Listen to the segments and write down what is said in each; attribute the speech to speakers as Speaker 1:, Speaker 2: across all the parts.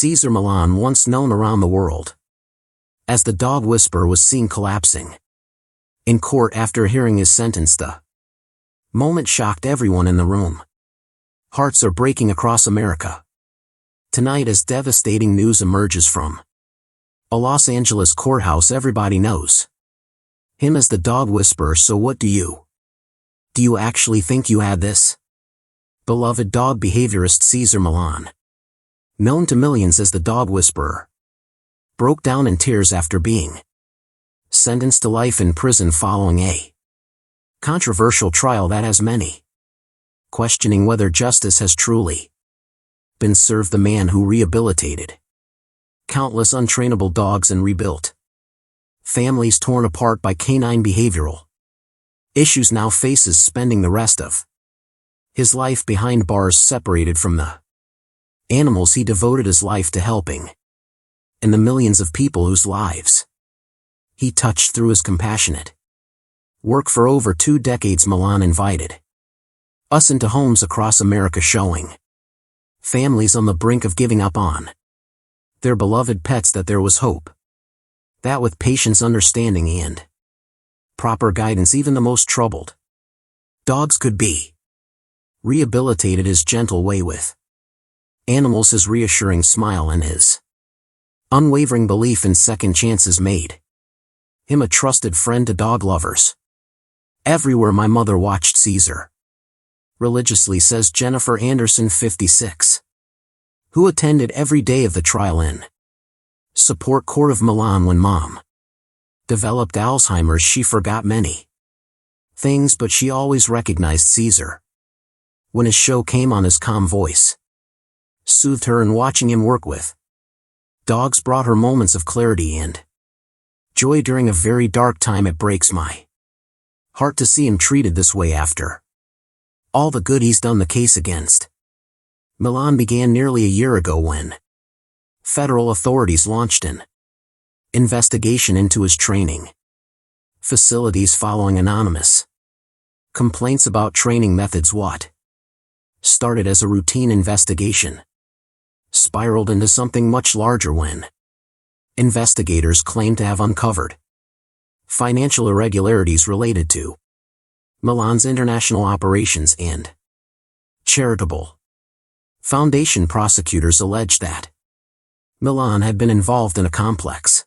Speaker 1: Cesar Milan, once known around the world as the dog whisperer, was seen collapsing in court after hearing his sentence. The moment shocked everyone in the room. Hearts are breaking across America tonight as devastating news emerges from a Los Angeles courthouse. Everybody knows him as the dog whisperer, so what do you actually think you had this? Beloved dog behaviorist Cesar Milan, known to millions as the dog whisperer, broke down in tears after being sentenced to life in prison following a controversial trial that has many questioning whether justice has truly been served. The man who rehabilitated countless untrainable dogs and rebuilt families torn apart by canine behavioral issues now faces spending the rest of his life behind bars, separated from the animals he devoted his life to helping, and the millions of people whose lives he touched through his compassionate work for over 2 decades. Milan invited us into homes across America, showing families on the brink of giving up on their beloved pets that there was hope, that with patience, understanding, and proper guidance, even the most troubled dogs could be rehabilitated. His gentle way with animals, his reassuring smile, and his unwavering belief in second chances made him a trusted friend to dog lovers everywhere. My mother watched Cesar religiously, says Jennifer Anderson, 56, who attended every day of the trial in support court of Milan. When Mom developed Alzheimer's, she forgot many things, but she always recognized Cesar when his show came on. His calm voice soothed her, and watching him work with dogs brought her moments of clarity and joy during a very dark time. It breaks my heart to see him treated this way after all the good he's done. The case against Milan began nearly a year ago when federal authorities launched an investigation into his training facilities following anonymous complaints about training methods. What started as a routine investigation spiraled into something much larger when investigators claimed to have uncovered financial irregularities related to Milan's international operations and charitable foundation. Prosecutors alleged that Milan had been involved in a complex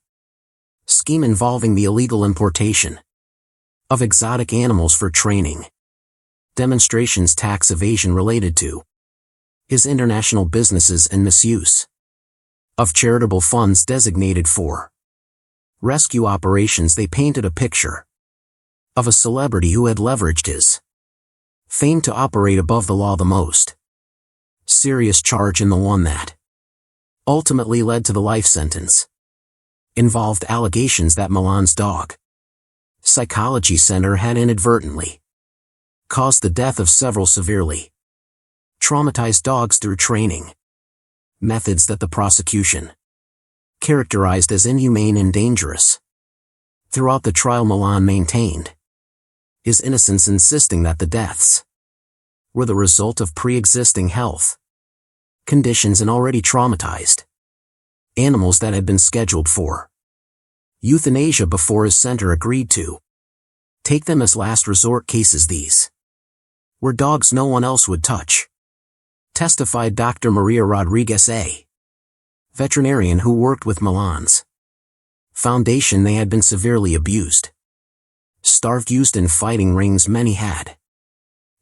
Speaker 1: scheme involving the illegal importation of exotic animals for training demonstrations, tax evasion related to his international businesses, and misuse of charitable funds designated for rescue operations. They painted a picture of a celebrity who had leveraged his fame to operate above the law. The most serious charge, and the one that ultimately led to the life sentence, involved allegations that Milan's dog psychology center had inadvertently caused the death of several severely traumatized dogs through training methods that the prosecution characterized as inhumane and dangerous. Throughout the trial, Milan maintained his innocence, insisting that the deaths were the result of pre-existing health conditions and already traumatized animals that had been scheduled for euthanasia before his center agreed to take them as last resort cases. These were dogs no one else would touch, testified Dr. Maria Rodriguez, a veterinarian who worked with Milan's foundation. They had been severely abused, starved, used in fighting rings. Many had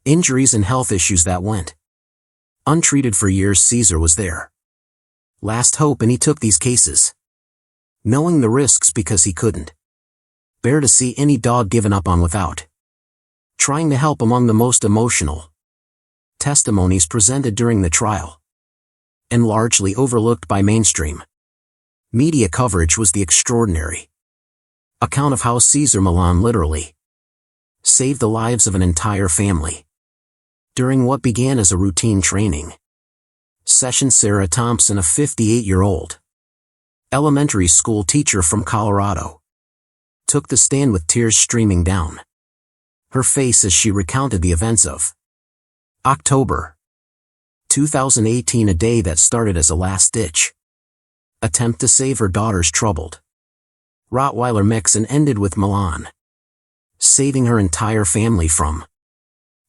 Speaker 1: injuries and health issues that went untreated for years. Cesar was their last hope, and he took these cases, knowing the risks, because he couldn't bear to see any dog given up on without trying to help. Among the most emotional testimonies presented during the trial, and largely overlooked by mainstream media coverage, was the extraordinary account of how Cesar Milan literally saved the lives of an entire family during what began as a routine training session. Sarah Thompson, a 58-year-old elementary school teacher from Colorado, took the stand with tears streaming down her face as she recounted the events of October 2018, a day that started as a last-ditch attempt to save her daughter's troubled Rottweiler mix and ended with Milan saving her entire family from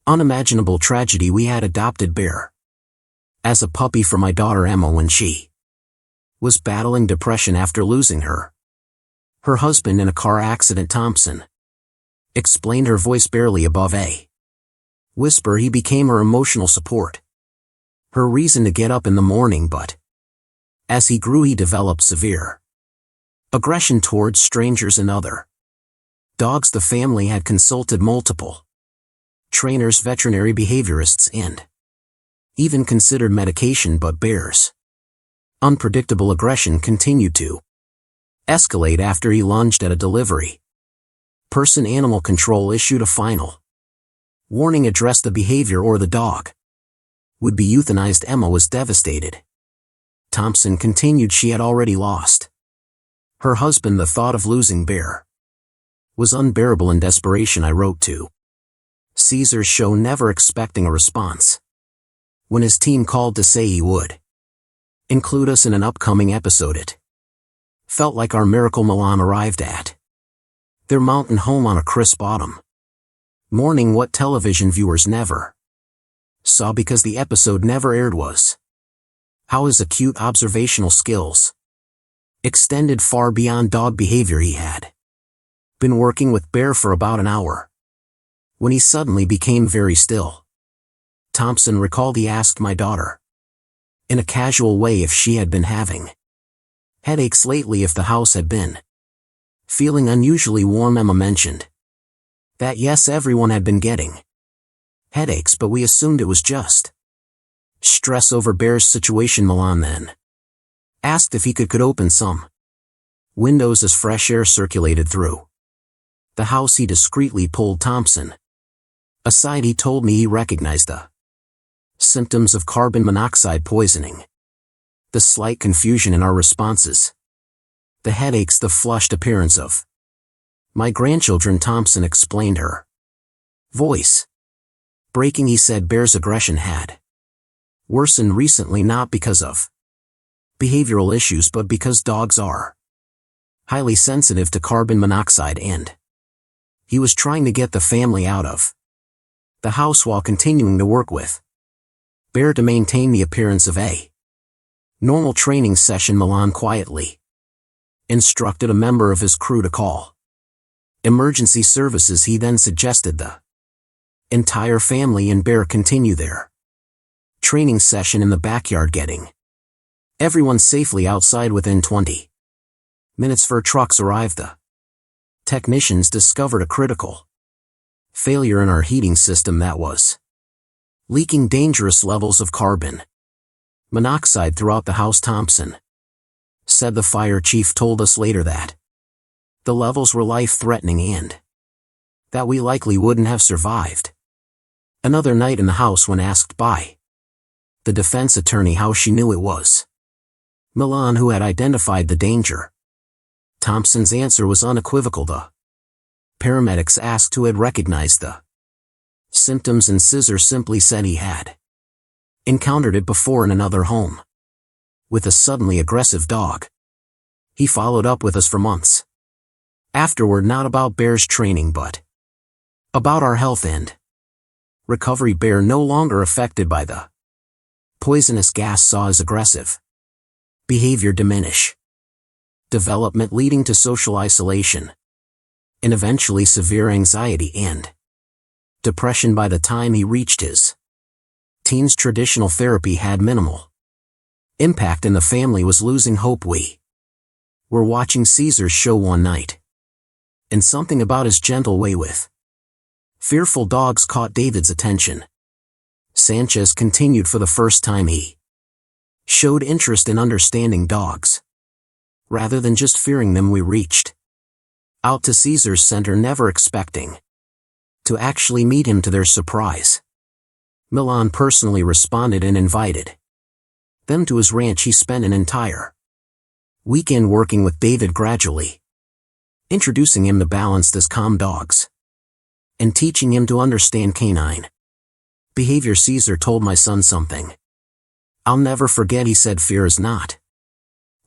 Speaker 1: unimaginable tragedy. We had adopted Bear as a puppy for my daughter Emma when she was battling depression after losing her husband in a car accident. Thompson explained, her voice barely above a whisper. He became her emotional support, her reason to get up in the morning, but as he grew he developed severe aggression towards strangers and other dogs. The family had consulted multiple trainers, veterinary behaviorists, and even considered medication, but Bear's unpredictable aggression continued to escalate after he lunged at a delivery person. Animal control issued a final warning addressed the behavior or the dog would be euthanized. Emma was devastated. Thompson continued, she had already lost her husband. The thought of losing Bear was unbearable. In desperation I wrote to Cesar's show, never expecting a response. When his team called to say he would include us in an upcoming episode, it felt like our miracle. Milan arrived at their mountain home on a crisp autumn morning. What television viewers never saw, because the episode never aired, was how his acute observational skills extended far beyond dog behavior. He had been working with Bear for about an hour when he suddenly became very still. Thompson recalled, he asked my daughter in a casual way if she had been having headaches lately, if the house had been feeling unusually warm. Emma mentioned that yes, everyone had been getting headaches, but we assumed it was just stress over Bear's situation. Milan then asked if he could open some windows as fresh air circulated through the house. He discreetly pulled Thompson aside. He told me he recognized the symptoms of carbon monoxide poisoning, the slight confusion in our responses, the headaches, the flushed appearance of my grandchildren. Thompson explained, her voice breaking. He said Bear's aggression had worsened recently, not because of behavioral issues, but because dogs are highly sensitive to carbon monoxide, and he was trying to get the family out of the house while continuing to work with Bear to maintain the appearance of a normal training session. Milan quietly instructed a member of his crew to call emergency services. He then suggested the entire family and Bear continue their training session in the backyard, getting everyone safely outside. Within 20 minutes, 4 trucks arrived. The technicians discovered a critical failure in our heating system that was leaking dangerous levels of carbon monoxide throughout the house. Thompson said the fire chief told us later that the levels were life-threatening and that we likely wouldn't have survived another night in the house. When asked by the defense attorney how she knew it was Milan who had identified the danger, Thompson's answer was unequivocal. The paramedics asked who had recognized the symptoms, and Cesar simply said he had encountered it before in another home with a suddenly aggressive dog. He followed up with us for months afterward, not about Bear's training but about our health and recovery. Bear, no longer affected by the poisonous gas, saw his aggressive behavior diminish, development leading to social isolation, and eventually severe anxiety and depression. By the time he reached his teens, traditional therapy had minimal impact and the family was losing hope. We were watching Cesar's show one night, and something about his gentle way with fearful dogs caught David's attention. Sanchez continued, for the first time he showed interest in understanding dogs rather than just fearing them. We reached out to Cesar's center, never expecting to actually meet him. To their surprise, Milan personally responded and invited them to his ranch. He spent an entire weekend working with David, gradually introducing him to balanced as calm dogs and teaching him to understand canine behavior. Cesar told my son something I'll never forget. He said, fear is not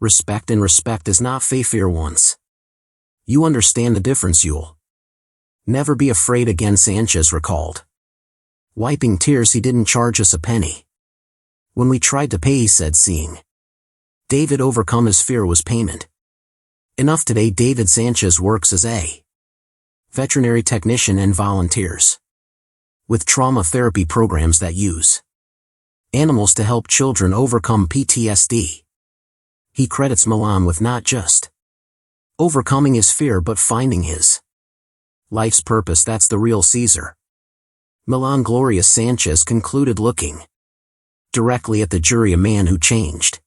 Speaker 1: Respect and respect is not fear once. You understand the difference. You'll never be afraid again, Sanchez recalled. Wiping tears, he didn't charge us a penny. When we tried to pay, he said, seeing David overcome his fear was payment enough. Today David Sanchez works as a veterinary technician and volunteers with trauma therapy programs that use animals to help children overcome PTSD. He credits Milan with not just overcoming his fear but finding his life's purpose. That's the real Cesar Milan. Gloria Sanchez concluded, looking directly at the jury. A man who changed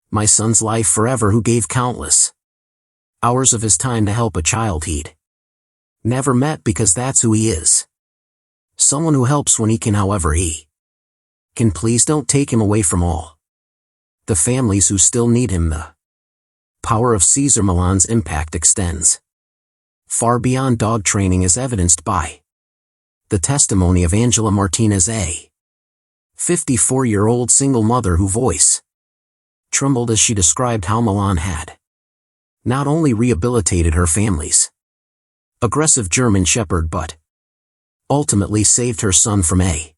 Speaker 1: my son's life forever, who gave countless hours of his time to help a child he'd never met, because that's who he is. Someone who helps when he can, however he can. Please don't take him away from all the families who still need him. The power of Cesar Milan's impact extends far beyond dog training, as evidenced by the testimony of Angela Martinez, a 54-year-old single mother who voice trembled as she described how Milan had not only rehabilitated her family's aggressive German Shepherd but ultimately saved her son from a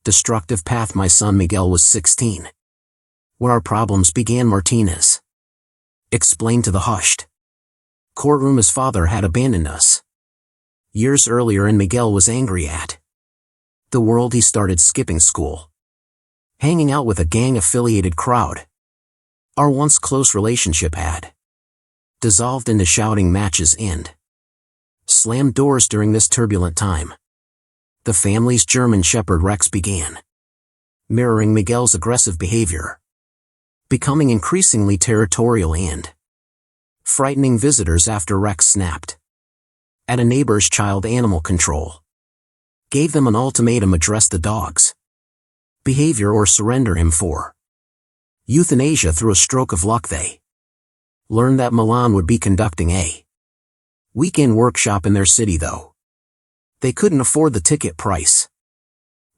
Speaker 1: destructive path. My son Miguel was 16 when our problems began, Martinez explained to the hushed courtroom. His father had abandoned us years earlier, and Miguel was angry at the world. He started skipping school, hanging out with a gang-affiliated crowd. Our once close relationship had dissolved into shouting matches and slammed doors. During this turbulent time, the family's German Shepherd Rex began mirroring Miguel's aggressive behavior, becoming increasingly territorial and frightening visitors. After Rex snapped at a neighbor's child, animal control gave them an ultimatum: address the dog's behavior or surrender him for euthanasia. Through a stroke of luck, they learned that Milan would be conducting a weekend workshop in their city, though they couldn't afford the ticket price.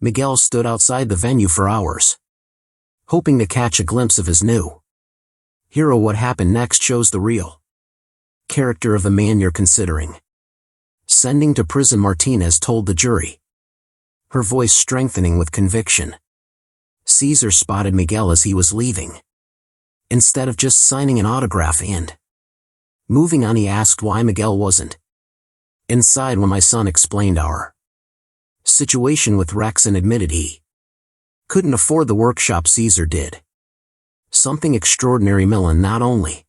Speaker 1: Miguel stood outside the venue for hours, hoping to catch a glimpse of his new hero. What happened next shows the real character of the man you're considering sending to prison, Martinez told the jury, her voice strengthening with conviction. Cesar spotted Miguel as he was leaving. Instead of just signing an autograph and moving on, he asked why Miguel wasn't inside when my son explained our situation with Rex and admitted he couldn't afford the workshop. Cesar did something extraordinary. Millan not only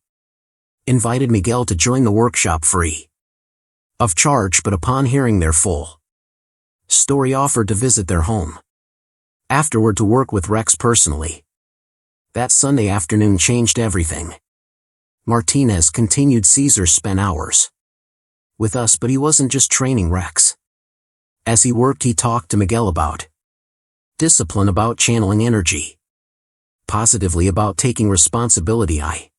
Speaker 1: invited Miguel to join the workshop free of charge, but upon hearing their full story, offered to visit their home afterward to work with Rex personally. That Sunday afternoon changed everything. Martinez continued. Cesar spent hours with us, but he wasn't just training Rex. As he worked, he talked to Miguel about discipline, about channeling energy positively, about taking responsibility. I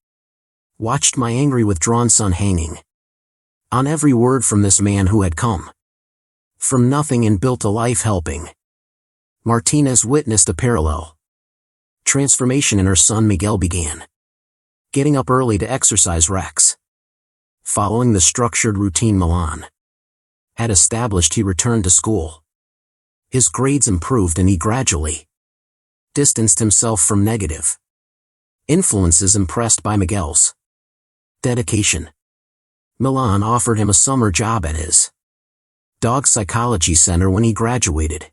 Speaker 1: watched my angry, withdrawn son hanging on every word from this man who had come from nothing and built a life helping. Martinez witnessed a parallel transformation in her son. Miguel began getting up early to exercise. Rex, following the structured routine Milan had established, he returned to school. His grades improved and he gradually distanced himself from negative influences. Impressed by Miguel's dedication, Milan offered him a summer job at his dog psychology center when he graduated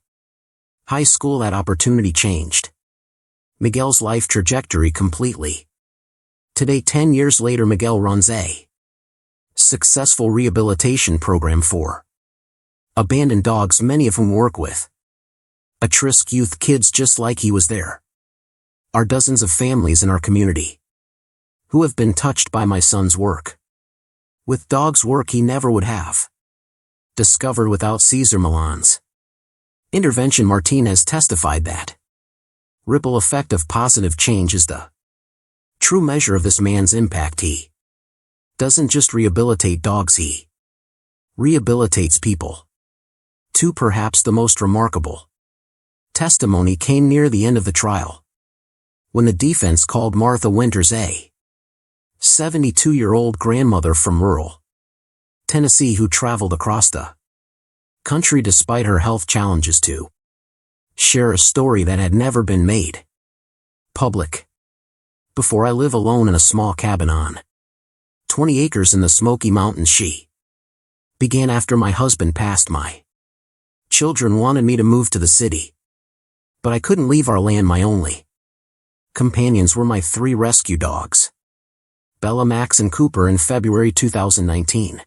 Speaker 1: high school. That opportunity changed Miguel's life trajectory completely. Today, 10 years later, Miguel runs a successful rehabilitation program for abandoned dogs, many of whom work with at-risk youth kids just like he was. There are dozens of families in our community who have been touched by my son's work. With dogs, work he never would have discovered without Cesar Milan's intervention. Martinez testified that ripple effect of positive change is the true measure of this man's impact. He doesn't just rehabilitate dogs, he rehabilitates people. Too, perhaps the most remarkable testimony came near the end of the trial, when the defense called Martha Winters a 72-year-old grandmother from rural Tennessee who traveled across the country despite her health challenges to share a story that had never been made public. Before I live alone in a small cabin on 20 acres in the Smoky Mountains, she began after my husband passed. My children wanted me to move to the city, but I couldn't leave our land. My only companions were my 3 rescue dogs, Bella, Max, and Cooper. In February 2019,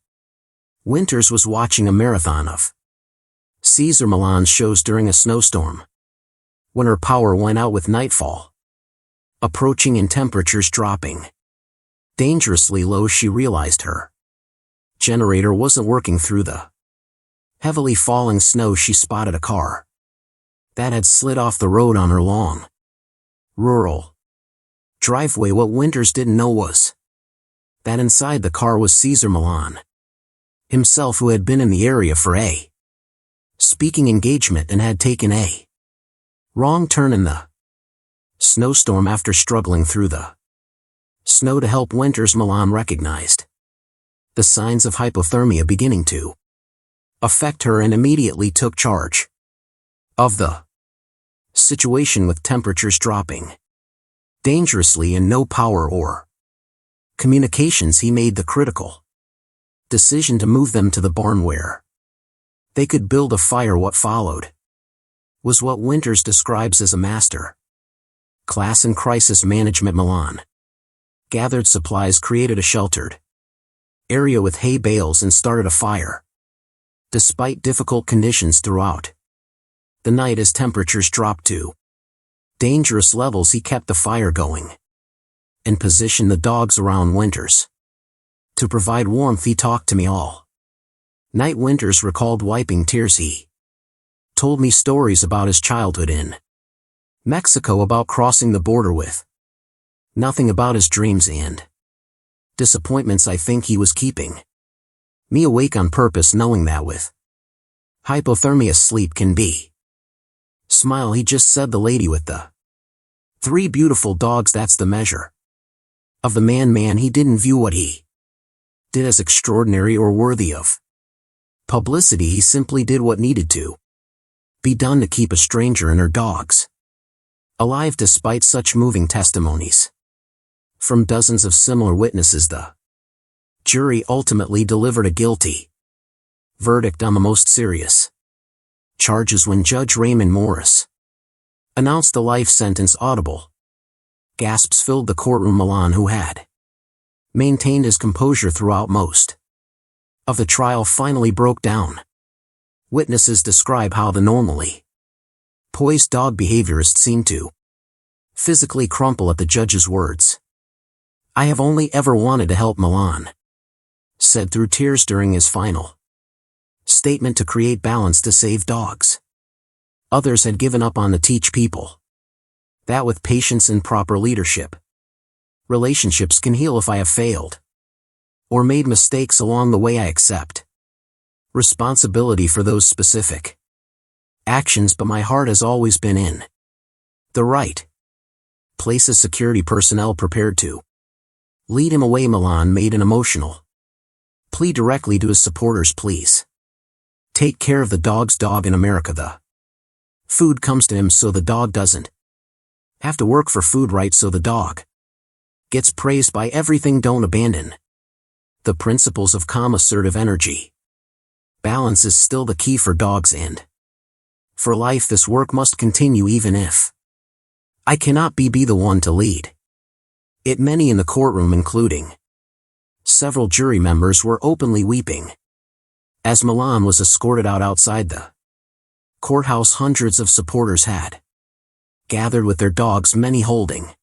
Speaker 1: Winters was watching a marathon of Cesar Milan shows during a snowstorm when her power went out with nightfall approaching and temperatures dropping dangerously low. She realized her generator wasn't working through the heavily falling snow. She spotted a car that had slid off the road on her long rural driveway. What Winters didn't know was that inside the car was Cesar Milan himself, who had been in the area for a speaking engagement and had taken a wrong turn in the snowstorm. After struggling through the snow to help Winters, Milan recognized the signs of hypothermia beginning to affect her and immediately took charge of the situation. With temperatures dropping dangerously and no power or communications, he made the critical decision to move them to the barn where they could build a fire. What followed was what Winters describes as a master class in crisis management. Milan gathered supplies, created a sheltered area with hay bales, and started a fire despite difficult conditions throughout the night. As temperatures dropped to dangerous levels, he kept the fire going and positioned the dogs around Winters to provide warmth. He talked to me all night. Winters recalled wiping tears. He told me stories about his childhood in Mexico, about crossing the border with nothing, about his dreams and disappointments. I think he was keeping me awake on purpose, knowing that with hypothermia sleep can be smile. He just said the lady with the 3 beautiful dogs, that's the measure of the man. He didn't view what he did as extraordinary or worthy of publicity. He simply did what needed to be done to keep a stranger and her dogs alive. Despite such moving testimonies from dozens of similar witnesses, the jury ultimately delivered a guilty verdict on the most serious charges when Judge Raymond Morris announced the life sentence. Audible gasps filled the courtroom. Milan, who had maintained his composure throughout most of the trial, finally broke down. Witnesses describe how the normally poised dog behaviorist seemed to physically crumple at the judge's words. "I have only ever wanted to help," Milan said through tears during his final statement, "to create balance, to save dogs. Others had given up on to teach people that with patience and proper leadership, relationships can heal. If I have failed or made mistakes along the way, I accept responsibility for those specific actions, but my heart has always been in the right place as security personnel prepared to lead him away." Milan made an emotional plea directly to his supporters: "Please take care of the dog's dog. In America, the food comes to him, so the dog doesn't have to work for food, right? So the dog gets praised by everything. Don't abandon the principles of calm, assertive energy. Balance is still the key for dogs and for life. This work must continue even if I cannot be the one to lead it." Many in the courtroom, including several jury members, were openly weeping as Milan was escorted out. Outside the courthouse, hundreds of supporters had gathered with their dogs, many holding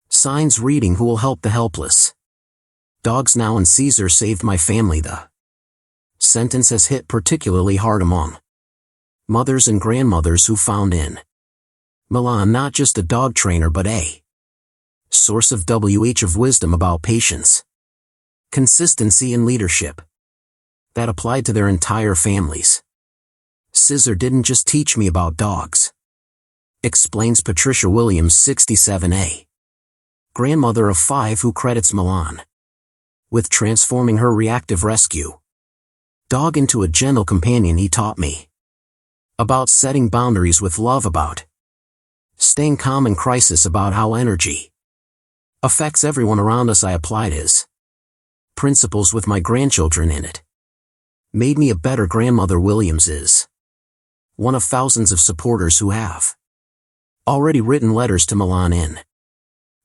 Speaker 1: signs reading, "Who will help the helpless dogs now?" and "Cesar saved my family." The sentence has hit particularly hard among mothers and grandmothers who found in Milan not just a dog trainer but a source of of wisdom about patience, consistency, and leadership that applied to their entire families. "Cesar didn't just teach me about dogs," explains Patricia Williams, 67A. grandmother of 5 who credits Milan with transforming her reactive rescue dog into a gentle companion. He taught me about setting boundaries with love, about staying calm in crisis, about how energy affects everyone around us. I applied his principles with my grandchildren, and it made me a better grandmother. Williams is one of thousands of supporters who have already written letters to Milan in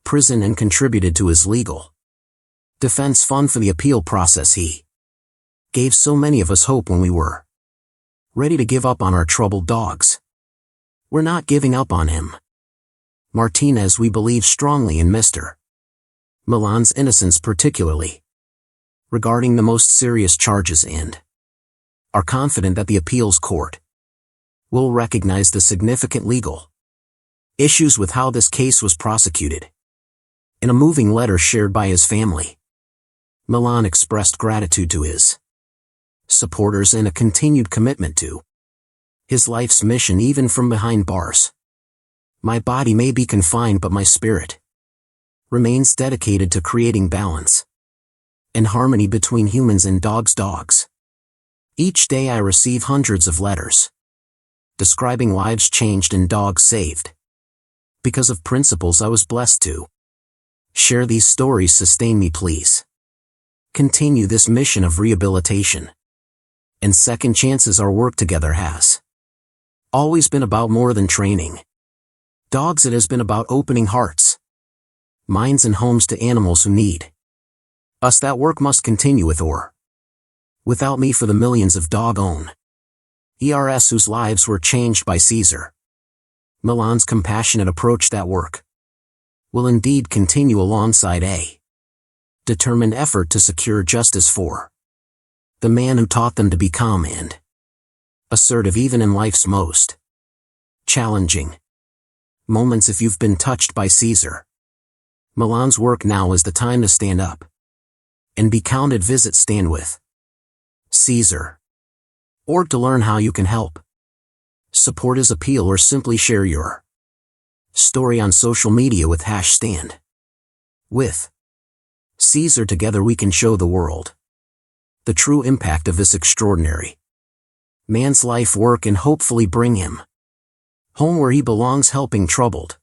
Speaker 1: prison and contributed to his legal defense fund for the appeal process. He gave so many of us hope when we were ready to give up on our troubled dogs. We're not giving up on him, Martinez. We believe strongly in Mr. Milan's innocence, particularly regarding the most serious charges, and are confident that the appeals court will recognize the significant legal issues with how this case was prosecuted. In a moving letter shared by his family, Milan expressed gratitude to his supporters and a continued commitment to his life's mission even from behind bars. My body may be confined, but my spirit remains dedicated to creating balance and harmony between humans and dogs. Each day I receive hundreds of letters describing lives changed and dogs saved because of principles I was blessed to share. These stories sustain me. Please continue this mission of rehabilitation and second chances. Our work together has always been about more than training dogs. It has been about opening hearts, minds and homes to animals who need us. That work must continue with or without me, for the millions of dog-owned ERS whose lives were changed by Cesar Milan's compassionate approach. That work will indeed continue alongside a determined effort to secure justice for the man who taught them to be calm and assertive even in life's most challenging moments. If you've been touched by Cesar Milan's work, now is the time to stand up and be counted. Visit Stand With Cesar org to learn how you can help support his appeal, or simply share your story on social media with #Stand With Cesar. Together we can show the world the true impact of this extraordinary man's life work and hopefully bring him home where he belongs, helping troubled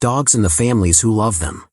Speaker 1: dogs and the families who love them.